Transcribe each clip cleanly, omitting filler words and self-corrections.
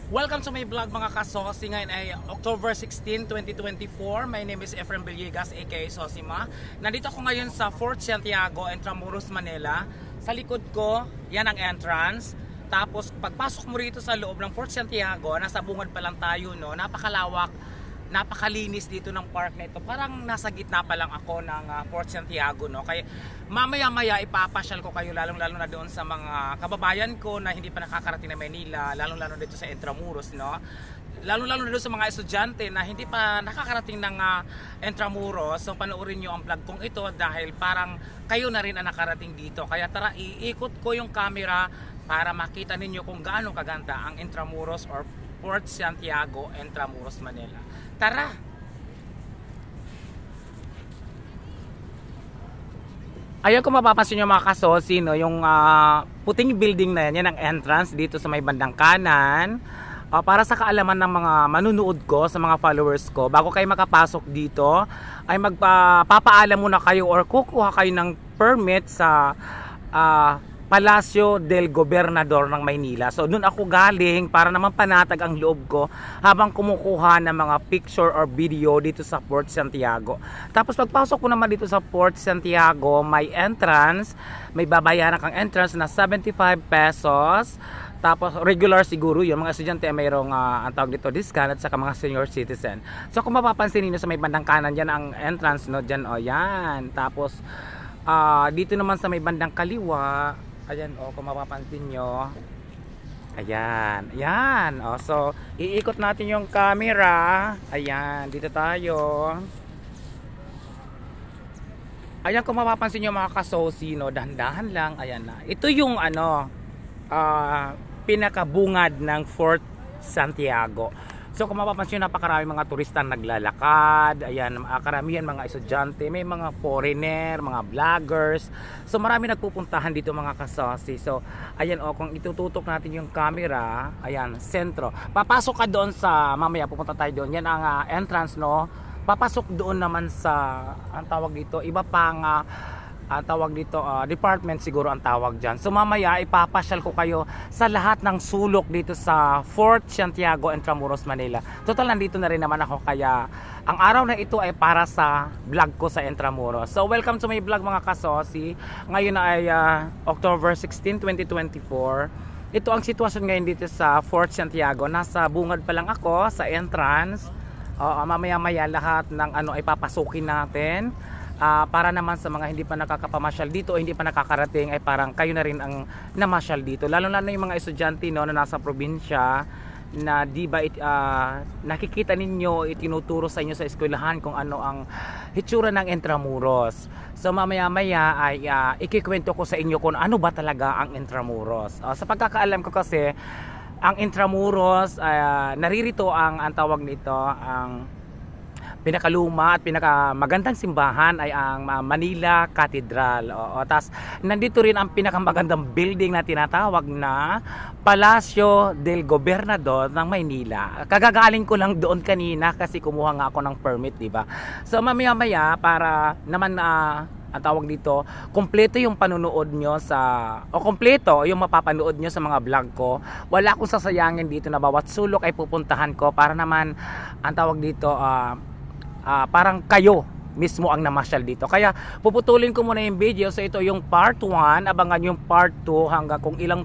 Welcome to my vlog mga kasosi. Ngayon ay October 16, 2024. My name is Efren Villegas aka Sosima. Nandito ako ngayon sa Fort Santiago, Intramuros, Manila. Sa likod ko, yan ang entrance. Tapos pagpasok mo rito sa loob ng Fort Santiago, nasa bungad pa lang tayo, no? Napakalawak, napakalinis dito ng park na ito. Parang nasa gitna pa lang ako ng Fort Santiago, no? Kaya mamaya-maya ipapasyal ko kayo lalong-lalo na doon sa mga kababayan ko na hindi pa nakakarating na Manila, lalong-lalo dito sa Intramuros, no? Lalong-lalo na doon sa mga estudyante na hindi pa nakakarating ng Intramuros. So panoorin nyo ang vlog kong ito dahil parang kayo na rin ang nakarating dito. Kaya tara, iikot ko yung camera para makita ninyo kung gaano kaganda ang Intramuros or Fort Santiago, Intramuros, Manila. Tara! Ayan, kung mapapansin nyo mga kasosi, no, yung puting building na yan ang entrance dito sa may bandang kanan. Para sa kaalaman ng mga manunood ko, sa mga followers ko, bago kayo makapasok dito, ay magpapaalam muna kayo or kukuha kayo ng permit sa Palacio del Gobernador ng Maynila. So doon ako galing para naman panatag ang loob ko habang kumukuha ng mga picture or video dito sa Fort Santiago. Tapos pagpasok ko naman dito sa Fort Santiago, may entrance, may babayaran kang entrance na 75 pesos. Tapos regular siguro yung mga estudyante ay mayroong ang tawag dito discount at saka mga senior citizen. So kung mapapansin niyo sa may bandang kanan diyan ang entrance, no, diyan yan. Tapos dito naman sa may bandang kaliwa, ayan, kung mapapansin nyo, ayan, ayan, so iikot natin yung camera, ayan, dito tayo, ayan, kung mapapansin nyo mga kasosi, no, dahan-dahan lang, ayan na, ito yung pinakabungad ng Fort Santiago. So kung mapapansin, napakarami mga turista naglalakad, ayan, karamihan mga estudyante, may mga foreigner, mga vloggers. So marami nagpupuntahan dito mga kasosi. So ayan, kung itututok natin yung camera, ayan, sentro. Papasok ka doon sa, mamaya pupunta tayo doon, yan ang entrance, no. Papasok doon naman sa, ang tawag dito, iba pang tawag dito, department siguro ang tawag dyan. So mamaya ipapasyal ko kayo sa lahat ng sulok dito sa Fort Santiago, Intramuros, Manila. Total, nandito na rin naman ako, kaya ang araw na ito ay para sa vlog ko sa Intramuros. So welcome to my vlog mga kasosi. Ngayon ay October 16, 2024. Ito ang sitwasyon ngayon dito sa Fort Santiago. Nasa bungad pa lang ako sa entrance. Mamaya-maya lahat ng ay papasukin natin. Para naman sa mga hindi pa nakakapamasyal dito o hindi pa nakakarating, ay parang kayo na rin ang namasyal dito, lalo na yung mga estudyante, no, na nasa probinsya na di ba nakikita ninyo, itinuturo sa inyo sa eskwelahan kung ano ang hitsura ng Intramuros. So mamaya-maya ay ikikwento ko sa inyo kung ano ba talaga ang Intramuros. Sa pagkakaalam ko kasi, ang Intramuros, naririto ang tawag nito, ang pinakaluma at pinakamagandang simbahan ay ang Manila Cathedral. Tapos nandito rin ang pinakamagandang building na tinatawag na Palacio del Gobernador ng Maynila. Kagagaling ko lang doon kanina kasi kumuha nga ako ng permit, di ba? So mamaya-maya, para naman ang tawag dito, kompleto yung panunood nyo kompleto yung mapapanood nyo sa mga vlog ko. Wala akong sasayangin dito na bawat sulok ay pupuntahan ko para naman ang tawag dito, parang kayo mismo ang namasyal dito. Kaya puputulin ko muna yung video. So ito yung part 1, abangan yung part 2 hanggang kung ilang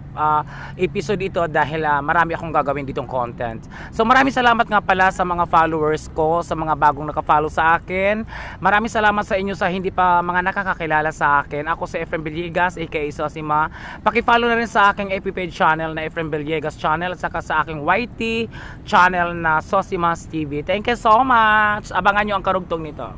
episode ito dahil marami akong gagawin ditong content. So maraming salamat nga pala sa mga followers ko, sa mga bagong nakafollow sa akin. Maraming salamat sa inyo sa hindi pa mga nakakakilala sa akin. Ako si Efren Villegas aka Sosima. Paki-follow na rin sa aking FB page channel na Efren Villegas channel at saka sa aking YT channel na Sosimas TV. Thank you so much. Abangan nyo ang karugtong nito.